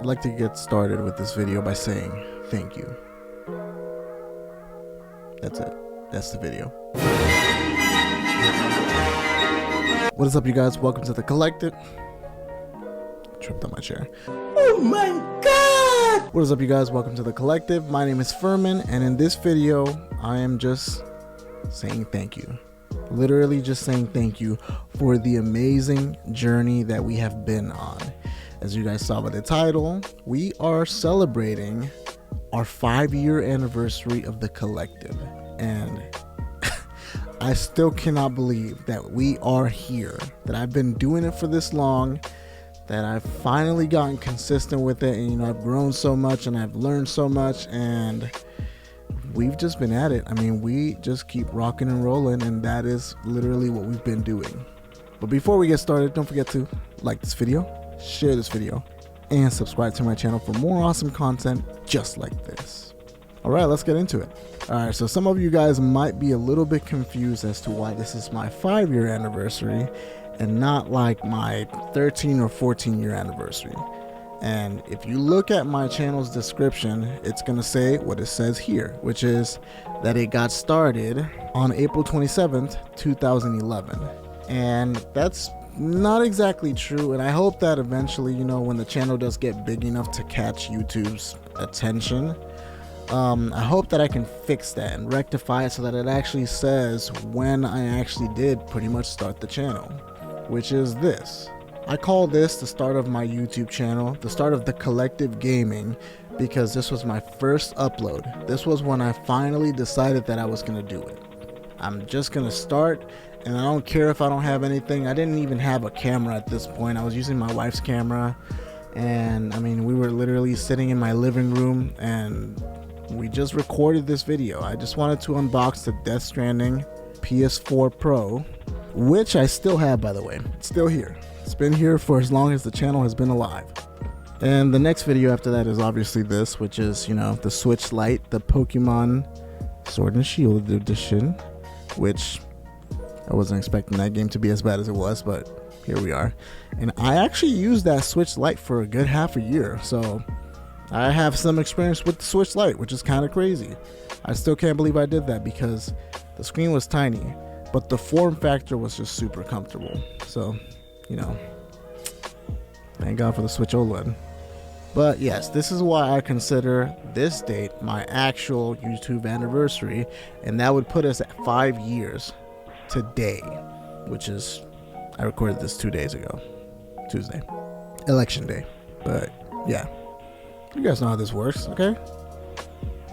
I'd like to get started with this video by saying thank you. That's it. That's the video. What is up, you guys? Welcome to the collective. Tripped on my chair. Oh my god! What is up, you guys? Welcome to the collective. My name is Furman, and in this video, I am just saying thank you. Literally just saying thank you for the amazing journey that we have been on. As you guys saw by the title, we are celebrating our 5-year anniversary of the collective, and I still cannot believe that we are here, that I've been doing it for this long, that I've finally gotten consistent with it, and I've grown so much and I've learned so much, and we've just been at it. I mean, we just keep rocking and rolling, and that is literally what we've been doing. But before we get started, don't forget to like this video, share this video, and subscribe to my channel for more awesome content just like this. All right, let's get into it. All right, so some of you guys might be a little bit confused as to why this is my 5-year anniversary and not like my 13 or 14-year anniversary. And if you look at my channel's description, it's gonna say what it says here, which is that it got started on April 27th, 2011. And that's not exactly true, and I hope that eventually, when the channel does get big enough to catch YouTube's attention, I hope that I can fix that and rectify it so that it actually says when I actually did pretty much start the channel, which is this. I call this the start of my YouTube channel, the start of the collective gaming, because this was my first upload. This was when I finally decided that I was gonna do it. I'm just gonna start, and I don't care if I don't have anything. I didn't even have a camera at this point. I was using my wife's camera, and I mean, we were literally sitting in my living room and we just recorded this video. I just wanted to unbox the Death Stranding PS4 Pro, which I still have, by the way. It's still here. It's been here for as long as the channel has been alive. And the next video after that is obviously this, which is, the Switch Lite, the Pokemon Sword and Shield edition, which I wasn't expecting that game to be as bad as it was, but here we are. And I actually used that Switch Lite for a good half a year, so I have some experience with the Switch Lite, which is kind of crazy. I still can't believe I did that because the screen was tiny, but the form factor was just super comfortable. So, thank God for the Switch OLED. But yes, this is why I consider this date my actual YouTube anniversary, and that would put us at 5 years today, which is, I recorded this 2 days ago, Tuesday, election day. But yeah, you guys know how this works, okay?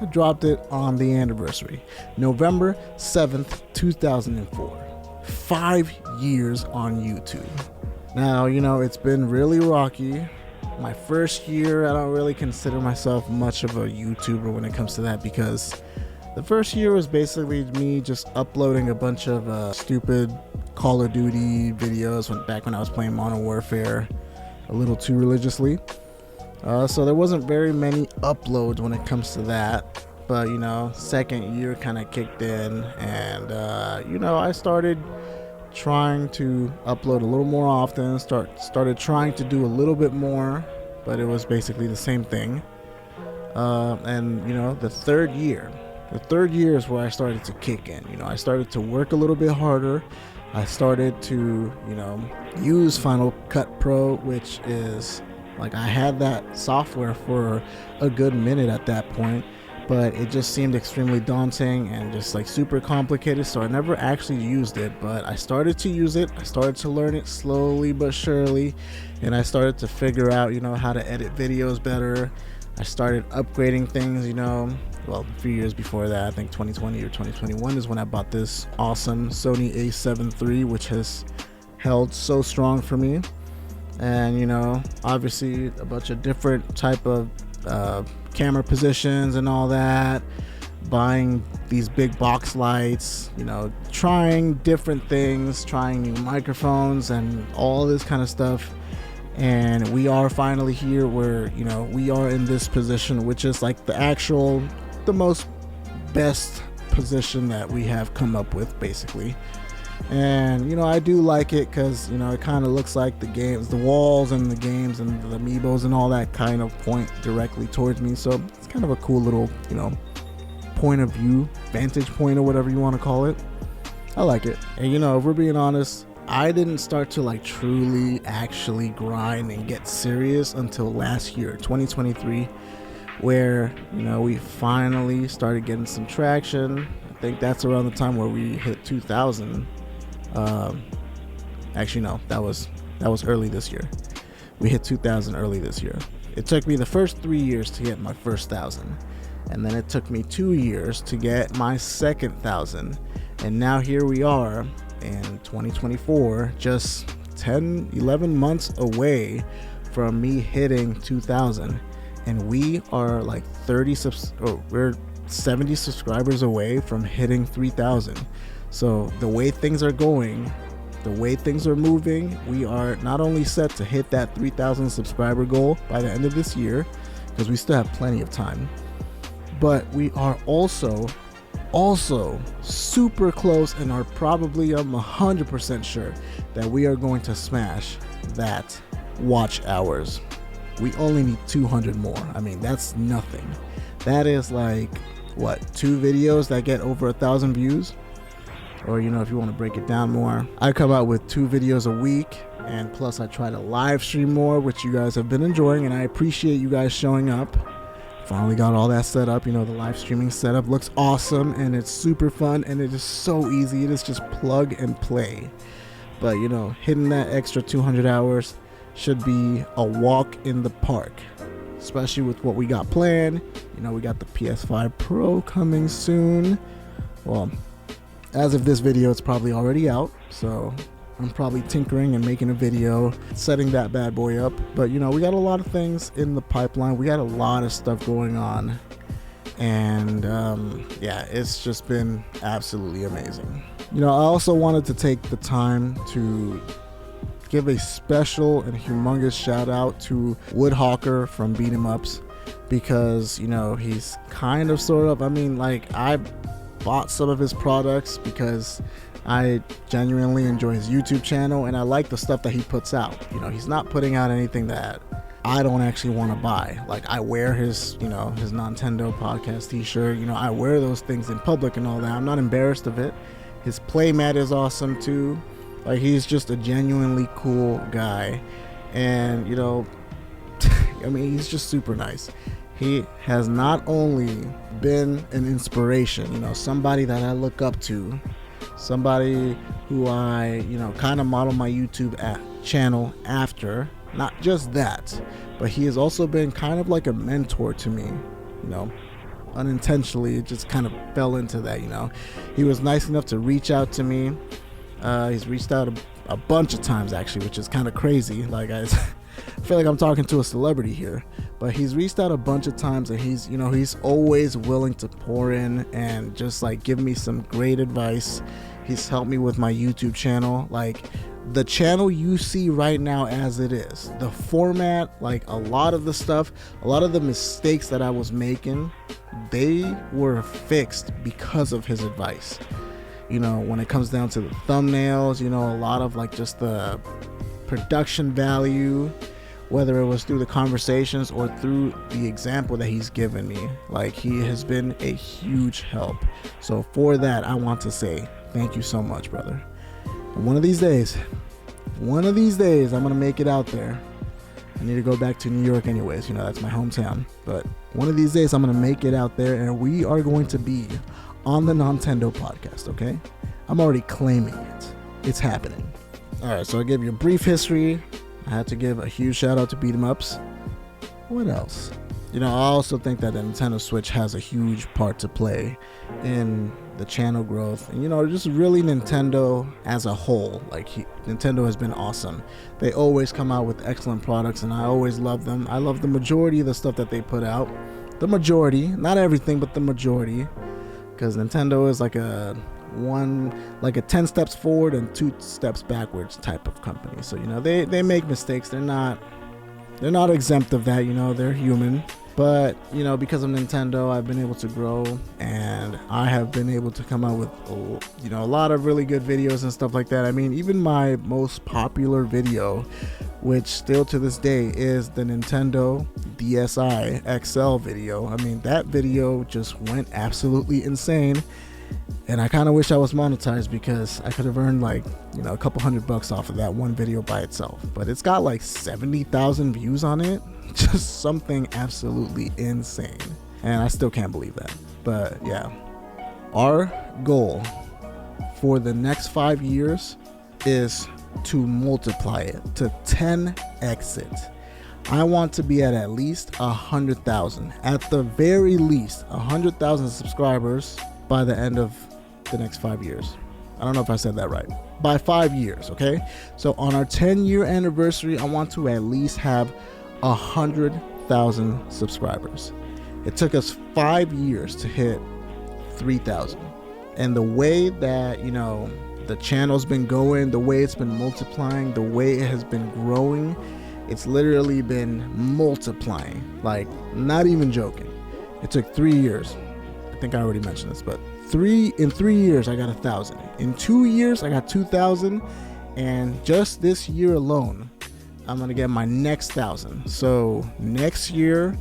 I dropped it on the anniversary, November 7th, 2004. 5 years on YouTube. Now, it's been really rocky. My first year, I don't really consider myself much of a YouTuber when it comes to that, because the first year was basically me just uploading a bunch of stupid Call of Duty videos back when I was playing Modern Warfare a little too religiously. So there wasn't very many uploads when it comes to that. But, second year kind of kicked in, and, I started trying to upload a little more often, started trying to do a little bit more, but it was basically the same thing. And, the third year is where I started to kick in. I started to work a little bit harder. I started to, use Final Cut Pro, which is like, I had that software for a good minute at that point, but it just seemed extremely daunting and just like super complicated, so I never actually used it. But I started to use it, I started to learn it slowly but surely, and I started to figure out, how to edit videos better. I started upgrading things, well, a few years before that, I think 2020 or 2021 is when I bought this awesome Sony a7 III, which has held so strong for me. And obviously a bunch of different type of camera positions and all that, buying these big box lights, trying different things, trying new microphones and all this kind of stuff. And we are finally here where, we are in this position, which is like the most best position that we have come up with, basically. And, you know, I do like it because, you know, it kind of looks like the games, the walls and the games and the amiibos and all that kind of point directly towards me. So it's kind of a cool little, you know, point of view, vantage point, or whatever you want to call it. I like it. And, you know, if we're being honest, I didn't start to like truly actually grind and get serious until last year, 2023, where, you know, we finally started getting some traction. I think that's around the time where we hit 2,000. Actually, no, that was early this year. We hit 2,000 early this year. It took me the first 3 years to get my first 1,000, and then it took me 2 years to get my second 1,000, and now here we are in 2024, just 11 months away from me hitting 2,000, and we are like we're 70 subscribers away from hitting 3,000. So the way things are going, the way things are moving, we are not only set to hit that 3,000 subscriber goal by the end of this year, because we still have plenty of time, but we are also super close and are probably, I'm 100% sure that we are going to smash that watch hours. We only need 200 more. I mean, that's nothing. That is like, what, 2 videos that get over 1,000 views? Or, you know, if you want to break it down more, I come out with 2 videos a week, and plus I try to live stream more, which you guys have been enjoying, and I appreciate you guys showing up. Finally got all that set up. You know, the live streaming setup looks awesome, and it's super fun, and it is so easy. It is just plug and play. But, you know, hitting that extra 200 hours should be a walk in the park, especially with what we got planned. You know, we got the PS5 Pro coming soon. Well, as of this video, it's probably already out, so I'm probably tinkering and making a video, setting that bad boy up. But, you know, we got a lot of things in the pipeline. We got a lot of stuff going on. And, yeah, it's just been absolutely amazing. You know, I also wanted to take the time to give a special and humongous shout out to Woodhawker from Beat 'em Ups, because, you know, he's kind of sort of, I mean, like, I bought some of his products because I genuinely enjoy his YouTube channel and I like the stuff that he puts out. You know, he's not putting out anything that I don't actually want to buy. Like, I wear his, you know, his Nintendo podcast t-shirt. You know, I wear those things in public and all that. I'm not embarrassed of it. His playmat is awesome too. Like, he's just a genuinely cool guy. And, you know, I mean, he's just super nice. He has not only been an inspiration, you know, somebody that I look up to, somebody who I, you know, kind of model my YouTube channel after. Not just that, but he has also been kind of like a mentor to me, you know, unintentionally. It just kind of fell into that, you know. He was nice enough to reach out to me. He's reached out a bunch of times, actually, which is kind of crazy. Like, I feel like I'm talking to a celebrity here, but he's reached out a bunch of times, and he's, you know, he's always willing to pour in and just like give me some great advice. He's helped me with my YouTube channel. Like, the channel you see right now as it is, the format, like a lot of the stuff, a lot of the mistakes that I was making, they were fixed because of his advice. You know, when it comes down to the thumbnails, you know, a lot of like just the production value, whether it was through the conversations or through the example that he's given me, like, he has been a huge help. So for that, I want to say thank you so much, brother. And one of these days, I'm gonna make it out there. I need to go back to New York anyways, you know, that's my hometown. But one of these days I'm gonna make it out there, and we are going to be on the Nintendo podcast, okay? I'm already claiming it. It's happening. All right, so I gave you a brief history. I had to give a huge shout out to Beat 'em Ups. What else? You know, I also think that the Nintendo Switch has a huge part to play in the channel growth, and, you know, just really Nintendo as a whole. Like, Nintendo has been awesome. They always come out with excellent products, and I always love them. I love the majority of the stuff that they put out. The majority, not everything, but the majority, because Nintendo is like a 10 steps forward and 2 steps backwards type of company. So, you know, they make mistakes. They're not exempt of that, you know, they're human. But you know, because of Nintendo, I've been able to grow, and I have been able to come out with, you know, a lot of really good videos and stuff like that. I mean, even my most popular video, which still to this day is the Nintendo DSi XL video. I mean, that video just went absolutely insane, and I kind of wish I was monetized, because I could have earned like, you know, a couple $100 off of that one video by itself. But it's got like 70,000 views on it. Just something absolutely insane, and I still can't believe that. But yeah, our goal for the next 5 years is to multiply it to 10x it. I want to be at least 100,000, at the very least 100,000 subscribers by the end of the next 5 years. I don't know if I said that right. By 5 years, okay? So on our 10-year anniversary, I want to at least have 100,000 subscribers. It took us 5 years to hit 3,000, and the way that, you know, the channel's been going, the way it's been multiplying, the way it has been growing, it's literally been multiplying, like, not even joking. It took 3 years. I think I already mentioned this, but in 3 years I got 1,000. In 2 years I got 2,000, and just this year alone I'm gonna get my next 1,000. So next year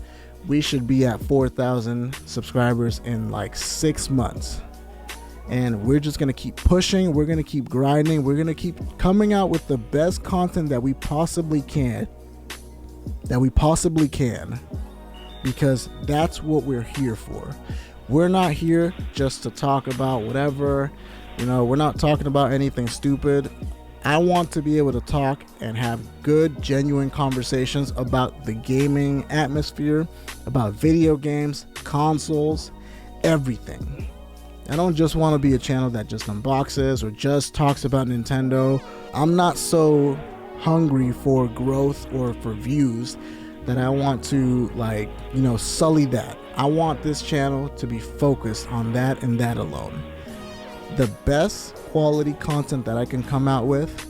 we should be at 4,000 subscribers in like 6 months, and we're just gonna keep pushing. We're gonna keep grinding. We're gonna keep coming out with the best content that we possibly can, because that's what we're here for. We're not here just to talk about whatever, you know, we're not talking about anything stupid. I want to be able to talk and have good, genuine conversations about the gaming atmosphere, about video games, consoles, everything. I don't just want to be a channel that just unboxes or just talks about Nintendo. I'm not so hungry for growth or for views that I want to, like, you know, sully that. I want this channel to be focused on that and that alone. The best quality content that I can come out with,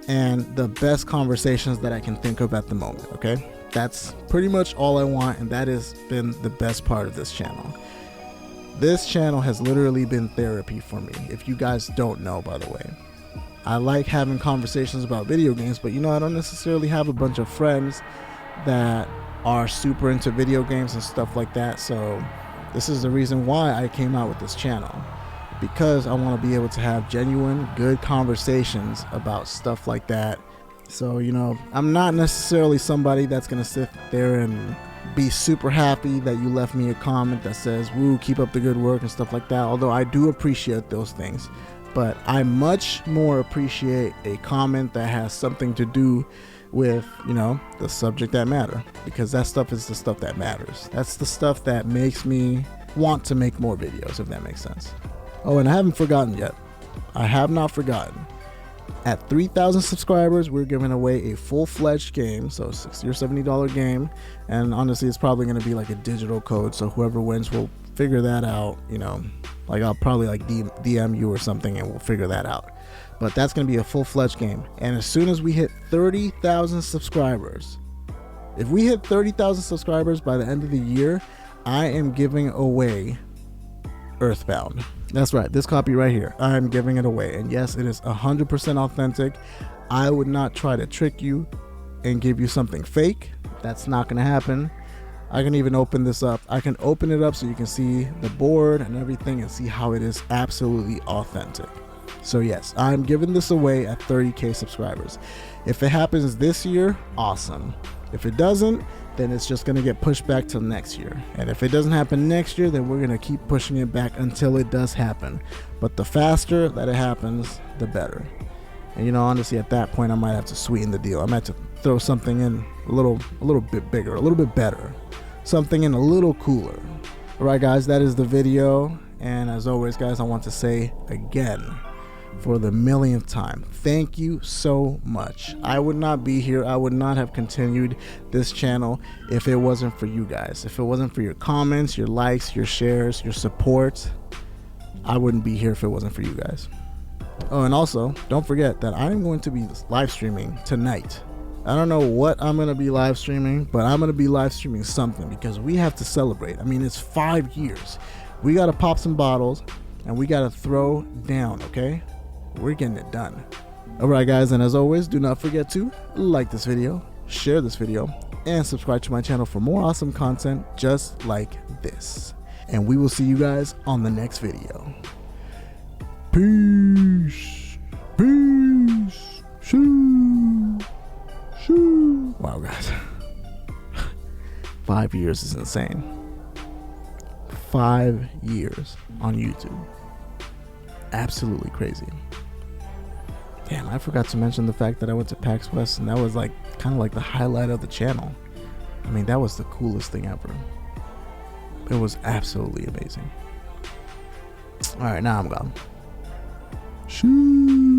and the best conversations that I can think of at the moment, okay? That's pretty much all I want, and that has been the best part of this channel. This channel has literally been therapy for me, if you guys don't know, by the way. I like having conversations about video games, but you know, I don't necessarily have a bunch of friends that are super into video games and stuff like that. So this is the reason why I came out with this channel, because I want to be able to have genuine, good conversations about stuff like that. So, you know, I'm not necessarily somebody that's going to sit there and be super happy that you left me a comment that says, woo, keep up the good work and stuff like that. Although I do appreciate those things, but I much more appreciate a comment that has something to do with, you know, the subject that matter, because that stuff is the stuff that matters. That's the stuff that makes me want to make more videos, if that makes sense. Oh, and I haven't forgotten yet. I have not forgotten. At 3,000 subscribers, we're giving away a full-fledged game, so $60 or $70 game, and honestly, it's probably going to be like a digital code, so whoever wins will figure that out, you know, like I'll probably like DM you or something, and we'll figure that out. But that's going to be a full-fledged game, and as soon as we hit 30,000 subscribers, if we hit 30,000 subscribers by the end of the year, I am giving away Earthbound. That's right, this copy right here, I'm giving it away, and yes, it is 100% authentic. I would not try to trick you and give you something fake. That's not going to happen. I can even open this up. I can open it up so you can see the board and everything and see how it is absolutely authentic. So yes, I'm giving this away at 30K subscribers. If it happens this year, awesome. If it doesn't, then it's just going to get pushed back till next year. And if it doesn't happen next year, then we're going to keep pushing it back until it does happen. But the faster that it happens, the better. And you know, honestly, at that point, I might have to sweeten the deal. I might have to throw something in a little bit bigger, a little bit better, something in a little cooler. All right, guys, that is the video. And as always, guys, I want to say again, for the millionth time, thank you so much. I would not be here. I would not have continued this channel if it wasn't for you guys. If it wasn't for your comments, your likes, your shares, your support, I wouldn't be here if it wasn't for you guys. Oh, and also, don't forget that I am going to be live streaming tonight I don't know what I'm gonna be live streaming, but I'm gonna be live streaming something because we have to celebrate. I mean, it's 5 years. We gotta pop some bottles and we gotta throw down, okay? We're getting it done. Alright guys, and as always, do not forget to like this video, share this video, and subscribe to my channel for more awesome content just like this. And we will see you guys on the next video. Peace. Peace. Shoo. Shoo. Wow guys. 5 years is insane. 5 years on YouTube. Absolutely crazy. Damn, I forgot to mention the fact that I went to PAX West, and that was like kind of like the highlight of the channel. I mean, that was the coolest thing ever. It was absolutely amazing. All right, now I'm gone. Shoo.